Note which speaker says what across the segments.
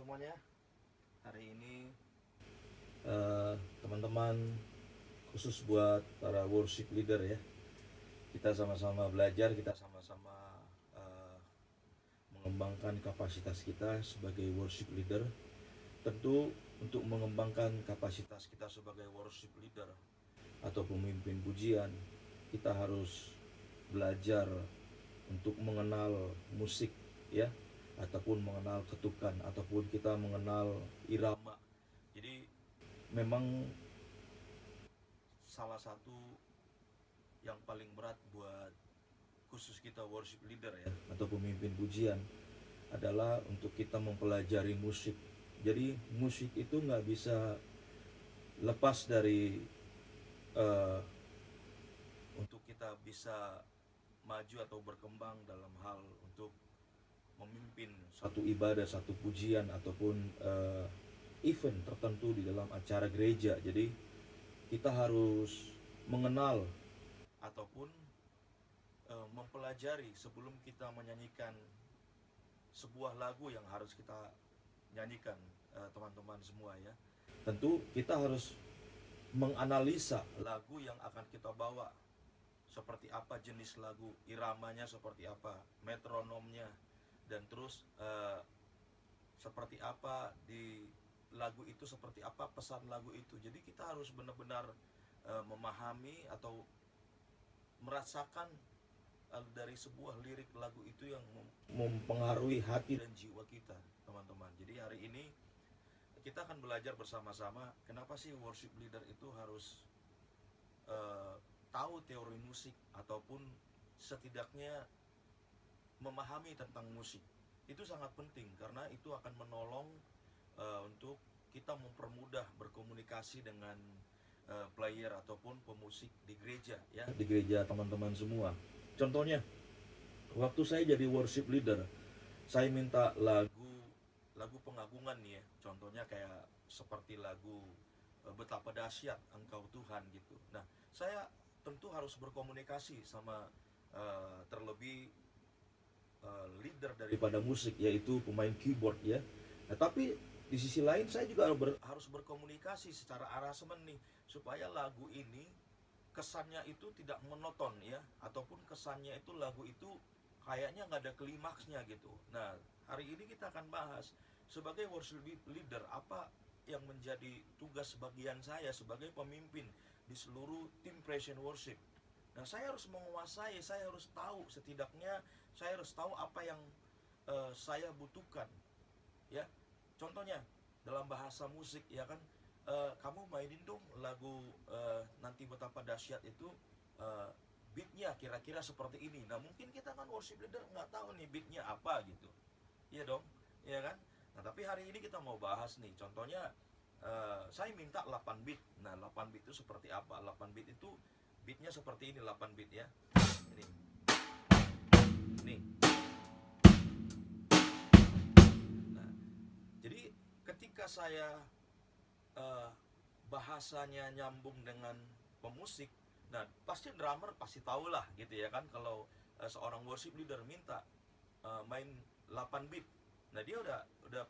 Speaker 1: semuanya. Hari ini teman-teman, khusus buat para worship leader ya, kita sama-sama belajar, kita sama-sama mengembangkan kapasitas kita sebagai worship leader. Tentu untuk mengembangkan kapasitas kita sebagai worship leader atau pemimpin pujian, kita harus belajar untuk mengenal musik ya, ataupun mengenal ketukan, ataupun kita mengenal irama. Jadi memang salah satu yang paling berat buat khusus kita worship leader ya, atau pemimpin pujian, adalah untuk kita mempelajari musik. Jadi musik itu nggak bisa lepas dari untuk kita bisa maju atau berkembang dalam hal untuk memimpin satu ibadah, satu pujian, ataupun event tertentu di dalam acara gereja. Jadi kita harus mengenal ataupun mempelajari sebelum kita menyanyikan sebuah lagu yang harus kita nyanyikan, teman-teman semua ya. Tentu kita harus menganalisa lagu yang akan kita bawa, seperti apa jenis lagu, iramanya seperti apa, metronomnya, dan terus seperti apa di lagu itu, seperti apa pesan lagu itu. Jadi kita harus benar-benar memahami atau merasakan dari sebuah lirik lagu itu yang mempengaruhi hati dan jiwa kita, teman-teman. Jadi hari ini kita akan belajar bersama-sama kenapa sih worship leader itu harus tahu teori musik, ataupun setidaknya memahami tentang musik. Itu sangat penting karena itu akan menolong untuk kita mempermudah berkomunikasi dengan player ataupun pemusik di gereja ya, di gereja teman-teman semua. Contohnya, waktu saya jadi worship leader, saya minta lagu pengagungan nih ya. Contohnya kayak seperti lagu Betapa Dahsyat Engkau Tuhan gitu. Nah, saya tentu harus berkomunikasi sama terlebih leader daripada musik, yaitu pemain keyboard ya. Nah, tapi di sisi lain saya juga harus berkomunikasi secara aransemen nih, supaya lagu ini kesannya itu tidak monoton ya, ataupun kesannya itu lagu itu kayaknya nggak ada klimaksnya gitu. Nah, hari ini kita akan bahas sebagai worship leader apa yang menjadi tugas bagian saya sebagai pemimpin di seluruh tim praise and worship. Nah, saya harus menguasai, saya harus tahu, setidaknya saya harus tahu apa yang saya butuhkan ya. Contohnya dalam bahasa musik ya kan, kamu mainin dong lagu nanti Betapa Dahsyat itu, beatnya kira-kira seperti ini. Nah, mungkin kita kan worship leader nggak tahu nih beatnya apa gitu, iya dong, iya kan. Nah, tapi hari ini kita mau bahas nih, contohnya saya minta 8 beat. Nah, 8 beat itu seperti apa? 8 beat itu beatnya seperti ini, 8 beat ya. Ini. Nah, jadi ketika saya bahasanya nyambung dengan pemusik, nah pasti drummer pasti tahu lah gitu ya kan, kalau seorang worship leader minta main 8 beat. Nah, dia udah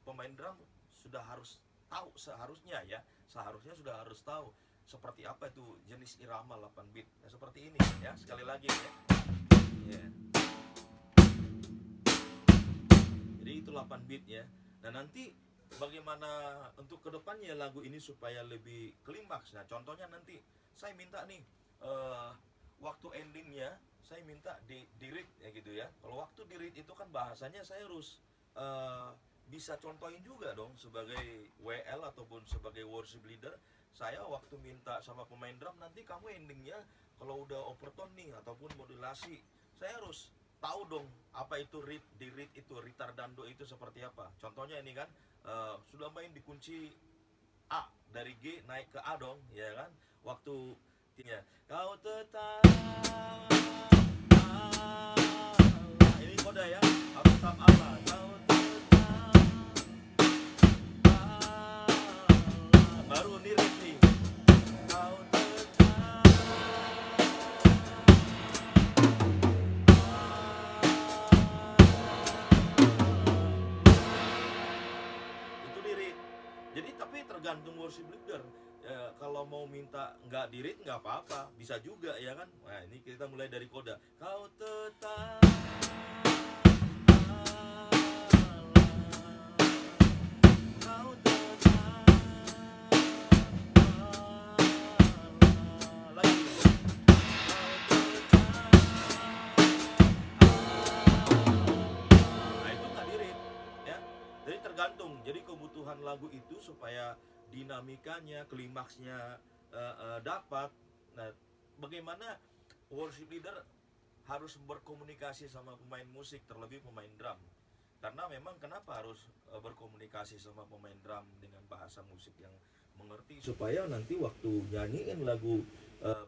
Speaker 1: pemain drum sudah harus tahu, seharusnya sudah harus tahu seperti apa itu jenis irama 8 beat. Nah, seperti ini ya, sekali lagi ya. Yeah. Jadi itu 8 beat ya. Nah, nanti bagaimana untuk kedepannya lagu ini supaya lebih klimaks. Nah, contohnya nanti saya minta nih waktu endingnya saya minta di read ya gitu ya. Kalau waktu di read itu kan bahasanya saya harus bisa contohin juga dong sebagai WL ataupun sebagai worship leader. Saya waktu minta sama pemain drum, nanti kamu endingnya kalau udah overtone nih ataupun modulasi, saya harus tahu dong apa itu read, di read itu ritardando itu seperti apa. Contohnya ini kan sudah main di kunci A, dari G naik ke A dong ya kan. Waktu ya kau tetap ini koda ya, harus tetap Allah. Kau baru lirik nih. Kau tergantung worship leader. Kalau mau minta nggak dirit nggak apa-apa, bisa juga ya kan. Nah ini kita mulai dari koda. Kau tetap kau tetap lagi dulu. Nah itu nggak dirit ya. Jadi tergantung. Jadi kebutuhan lagu itu supaya dinamikanya, klimaksnya dapat. Nah, bagaimana worship leader harus berkomunikasi sama pemain musik, terlebih pemain drum. Karena memang kenapa harus berkomunikasi sama pemain drum dengan bahasa musik yang mengerti, supaya nanti waktu nyanyiin lagu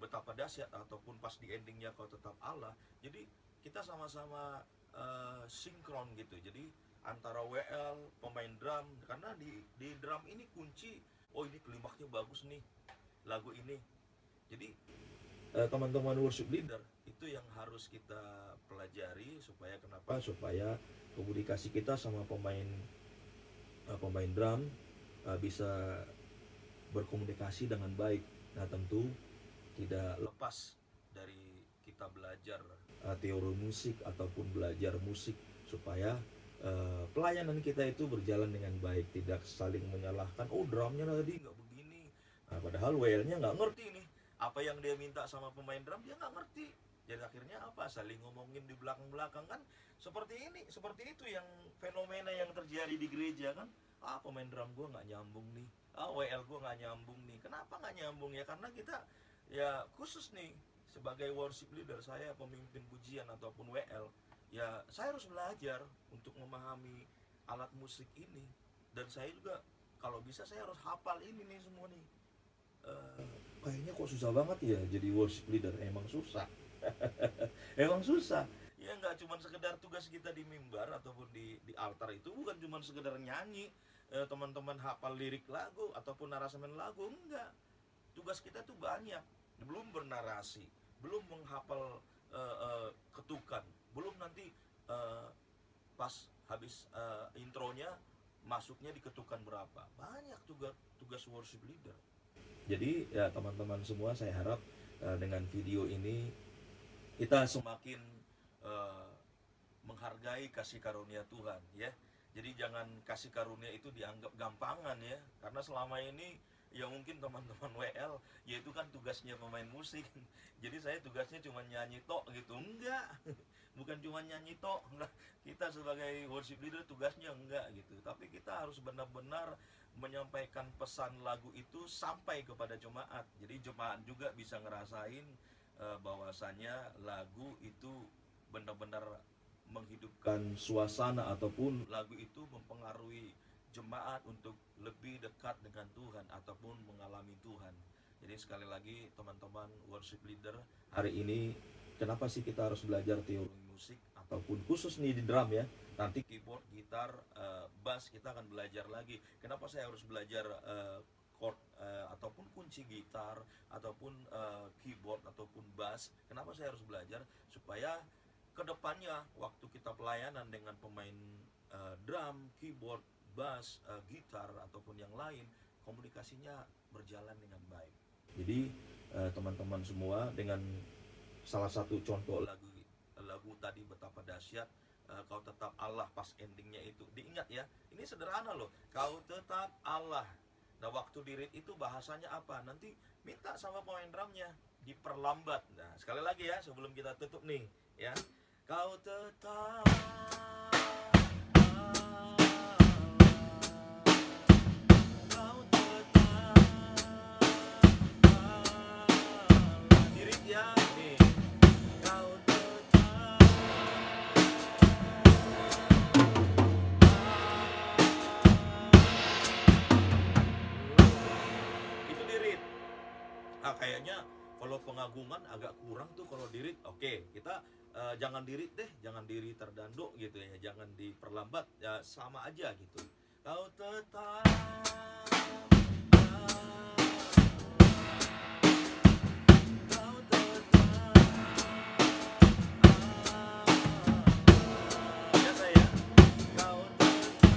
Speaker 1: Betapa Dahsyat ataupun pas di endingnya Kau Tetap Allah, jadi kita sama-sama sinkron gitu. Jadi antara WL, pemain drum, karena di drum ini kunci, oh ini klimaksnya bagus nih lagu ini. Jadi teman-teman worship leader itu yang harus kita pelajari, supaya kenapa? Supaya komunikasi kita sama pemain drum bisa berkomunikasi dengan baik. Nah tentu tidak lepas dari kita belajar teori musik ataupun belajar musik, supaya pelayanan kita itu berjalan dengan baik, tidak saling menyalahkan. Oh drumnya tadi nggak begini, nah, padahal WL-nya nggak ngerti nih apa yang dia minta sama pemain drum, dia nggak ngerti. Jadi akhirnya apa? Saling ngomongin di belakang-belakang kan. Seperti itu yang fenomena yang terjadi di gereja kan. Ah pemain drum gue nggak nyambung nih, ah WL gue nggak nyambung nih. Kenapa nggak nyambung ya? Karena kita ya khusus nih sebagai worship leader, saya pemimpin pujian ataupun WL, ya saya harus belajar untuk memahami alat musik ini. Dan saya juga kalau bisa saya harus hafal ini nih semua nih. Kayaknya kok susah banget ya jadi worship leader. Emang susah. Emang susah. Ya nggak cuma sekedar tugas kita di mimbar ataupun di altar itu bukan cuma sekedar nyanyi, teman-teman hafal lirik lagu ataupun aransemen lagu, enggak. Tugas kita tuh banyak. Belum bernarasi, belum menghafal ketukan, belum nanti pas habis intronya masuknya di ketukan berapa. Banyak tugas worship leader. Jadi ya teman-teman semua, saya harap dengan video ini kita semakin menghargai kasih karunia Tuhan ya. Jadi jangan kasih karunia itu dianggap gampangan ya. Karena selama ini ya mungkin teman-teman WL, yaitu kan tugasnya pemain musik. Jadi saya tugasnya cuma nyanyi tok gitu. Enggak. Bukan cuma nyanyi tok. Enggak. Kita sebagai worship leader tugasnya enggak gitu. Tapi kita harus benar-benar menyampaikan pesan lagu itu sampai kepada jemaat. Jadi jemaat juga bisa ngerasain bahwasanya lagu itu benar-benar menghidupkan suasana ataupun lagu itu mempengaruhi jemaat untuk lebih dekat dengan Tuhan ataupun mengalami Tuhan. Jadi sekali lagi teman-teman worship leader, hari ini kenapa sih kita harus belajar teori musik ataupun khusus nih di drum ya. Nanti keyboard, gitar, bass kita akan belajar lagi. Kenapa saya harus belajar chord ataupun kunci gitar ataupun keyboard ataupun bass? Kenapa saya harus belajar? Supaya kedepannya waktu kita pelayanan dengan pemain drum, keyboard, bass, gitar ataupun yang lain, komunikasinya berjalan dengan baik. Jadi teman-teman semua, dengan salah satu contoh lagu tadi Betapa Dahsyat, Kau Tetap Allah, pas endingnya itu diingat ya. Ini sederhana loh, Kau Tetap Allah. Nah waktu dirit itu bahasanya apa? Nanti minta sama pemain drumnya diperlambat. Nah sekali lagi ya sebelum kita tutup nih ya. Kau tetap dirit ya nih. Kau tetap itu dirit. Nah kayaknya kalau pengagungan agak kurang tuh kalau dirit. Oke, kita jangan dirit deh, jangan diri terdanduk gitu ya, jangan diperlambat ya, sama aja gitu. Kau tetap kau tetap biasa ya. Kau tetap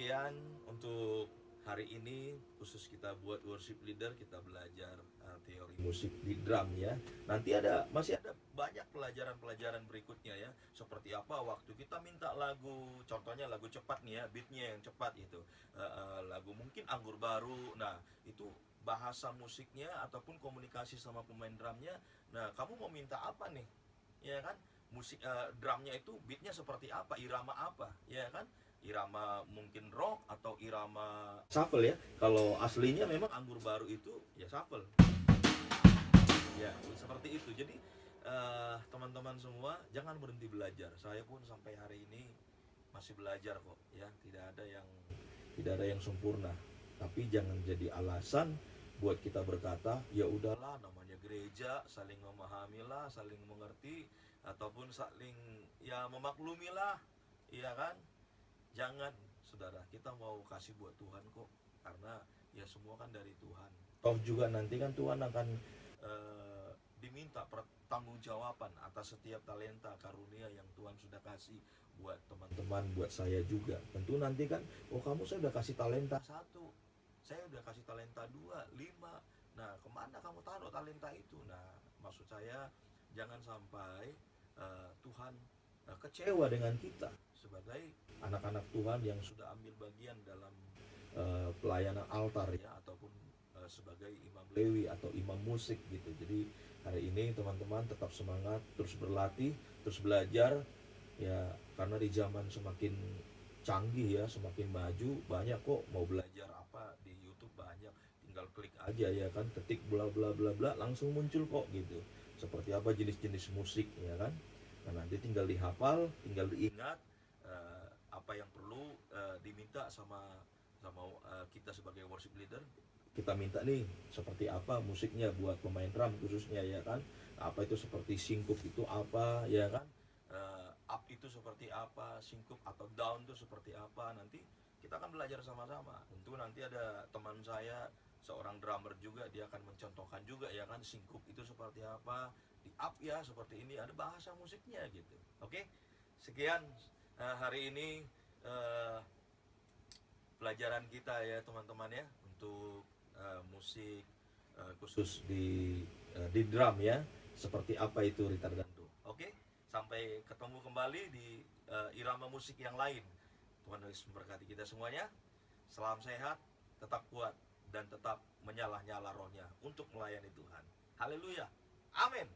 Speaker 1: sekian untuk hari ini, khusus kita buat worship leader, kita belajar teori musik di drum ya. Nanti masih ada banyak pelajaran-pelajaran berikutnya ya. Seperti apa waktu kita minta lagu, contohnya lagu cepat nih ya, beatnya yang cepat itu. Lagu mungkin Anggur Baru. Nah, itu bahasa musiknya ataupun komunikasi sama pemain drumnya. Nah, kamu mau minta apa nih? Ya kan? Musik drumnya itu beatnya seperti apa, irama apa, ya kan? Irama mungkin rock atau irama shuffle ya. Kalau aslinya memang Anggur Baru itu ya shuffle. Ya, seperti itu. Jadi teman-teman semua jangan berhenti belajar. Saya pun sampai hari ini masih belajar kok ya. Tidak ada yang sempurna. Tapi jangan jadi alasan buat kita berkata, ya udahlah namanya gereja, saling memahamilah, saling mengerti ataupun saling ya memaklumilah, iya kan? Jangan, saudara, kita mau kasih buat Tuhan kok, karena ya semua kan dari Tuhan. Toh juga nanti kan Tuhan akan diminta pertanggungjawaban atas setiap talenta karunia yang Tuhan sudah kasih buat teman-teman, buat saya juga. Tentu nanti kan, oh kamu saya udah kasih talenta 1, saya udah kasih talenta 2, 5. Nah, kemana kamu taruh talenta itu? Nah, maksud saya jangan sampai Tuhan kecewa dengan kita sebagai anak-anak Tuhan yang sudah ambil bagian dalam pelayanan altar ya, ataupun sebagai imam Lewi atau imam musik gitu. Jadi hari ini teman-teman tetap semangat, terus berlatih, terus belajar ya, karena di zaman semakin canggih ya, semakin maju, banyak kok mau belajar apa di YouTube, banyak, tinggal klik aja ya kan, ketik bla bla bla bla langsung muncul kok gitu. Seperti apa jenis-jenis musik ya kan. Nah, nanti tinggal dihafal, tinggal diingat apa yang perlu diminta sama kita sebagai worship leader. Kita minta nih seperti apa musiknya buat pemain drum khususnya ya kan. Apa itu seperti singkup itu apa ya kan. Up itu seperti apa, singkup atau down itu seperti apa. Nanti kita akan belajar sama-sama. Tentu nanti ada teman saya seorang drummer juga, dia akan mencontohkan juga ya kan, singkup itu seperti apa, di up ya seperti ini, ada bahasa musiknya gitu. Oke, sekian hari ini pelajaran kita ya teman-teman ya, untuk musik khusus di drum ya, seperti apa itu ritardanto. Oke, sampai ketemu kembali di irama musik yang lain. Tuhan Yesus memberkati kita semuanya. Salam sehat, tetap kuat, dan tetap menyala-nyala rohnya untuk melayani Tuhan. Haleluya, amin.